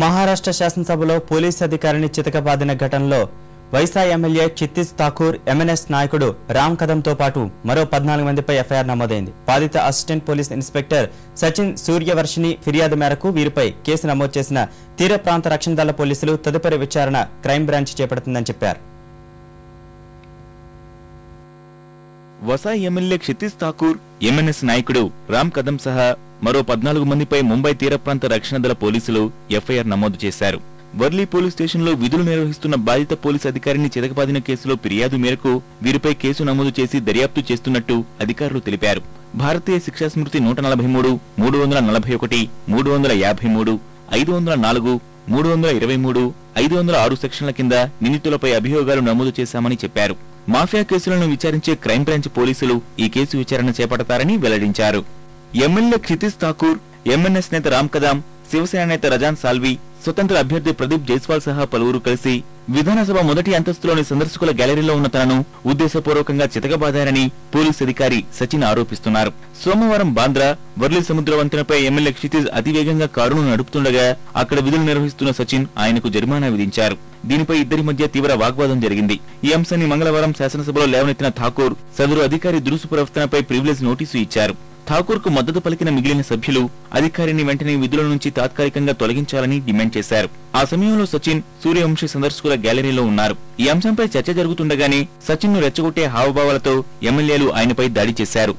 మహారాష్ట్ర శాసనసభలో పోలీస్ అధికారిని చితకబాదిన ఘటనలో వైసా ఎమ్మెల్యే చిత్తీస్ ఠాకూర్ ఎంఎన్ఎస్ నాయకుడు రామ్ కదమ్తో పాటు మరో 14 మందిపై ఎఫ్ఐఆర్ నమోదైంది. బాధిత అసిస్టెంట్ పోలీస్ ఇన్స్పెక్టర్ సచిన్ సూర్యవర్షిని ఫిర్యాదు మేరకు వీరిపై కేసు నమోదు చేసిన తీర ప్రాంత రక్షణ దళ పోలీసులు తదుపరి విచారణ క్రైమ్ బ్రాంచ్ చేపడుతుందని చెప్పారు. వసా ఎమ్మెల్యే చిత్తీస్ ఠాకూర్ ఎంఎన్ఎస్ నాయకుడు రామ్ కదమ్ సహా మరో 14 మందిపై ముంబై తీర ప్రాంత రక్షణ దళ పోలీసులు ఎఫ్ఐఆర్ నమోదు చేశారు. వర్లీ పోలీస్ స్టేషన్లో విధులు నిర్వహిస్తున్న బాధిత పోలీస్ అధికారిని చితకబాదిన కేసులో ఫిర్యాదు మేరకు వీరిపై కేసు నమోదు చేసి దర్యాప్తు చేస్తున్నట్టు అధికారులు తెలిపారు. భారతీయ శిక్షా స్మృతి 143, 341, 353, 504, 323, 506 సెక్షన్ల కింద నిందితులపై అభియోగాలు నమోదు చేశామని చెప్పారు. మాఫియా కేసులను విచారించే క్రైమ్ బ్రాంచ్ పోలీసులు ఈ కేసు విచారణ చేపడతారని వెల్లడించారు. ఎమ్మెల్యే చిత్తీస్ ఠాకూర్, ఎంఎన్ఎస్ నేత రామ్ కదమ్, శివసేన నేత రజాన్ సాల్వి, స్వతంత్ర అభ్యర్థి ప్రదీప్ జైస్వాల్ సహా పలువురు కలిసి విధానసభ మొదటి అంతస్తులోని సందర్శకుల గ్యాలరీలో ఉన్న తనను ఉద్దేశపూర్వకంగా చితకబాదారని పోలీస్ అధికారి సచిన్ ఆరోపిస్తున్నారు. సోమవారం బాంద్రా వర్లీ సముద్ర వంతెనపై ఎమ్మెల్యే క్షితిజ్ అతివేగంగా కారును నడుపుతుండగా అక్కడ విధులు నిర్వహిస్తున్న సచిన్ ఆయనకు జరిమానా విధించారు. దీనిపై ఇద్దరి మధ్య తీవ్ర వాగ్వాదం జరిగింది. ఈ అంశాన్ని మంగళవారం శాసనసభలో లేవనెత్తిన ఠాకూర్ సదరు అధికారి దురుసు ప్రవర్తనపై ప్రివిలేజ్ నోటీసు ఇచ్చారు. ఠాకూర్ కు మద్దతు పలికిన మిగిలిన సభ్యులు అధికారిని వెంటనే విధుల నుంచి తాత్కాలికంగా తొలగించాలని డిమాండ్ చేశారు. ఆ సమయంలో సచిన్ సూర్యవంశీ సందర్శకుల గ్యాలరీలో ఉన్నారు. ఈ అంశంపై చర్చ జరుగుతుండగానే సచిన్ ను రెచ్చగొట్టే హావభావాలతో ఎమ్మెల్యేలు ఆయనపై దాడి చేశారు.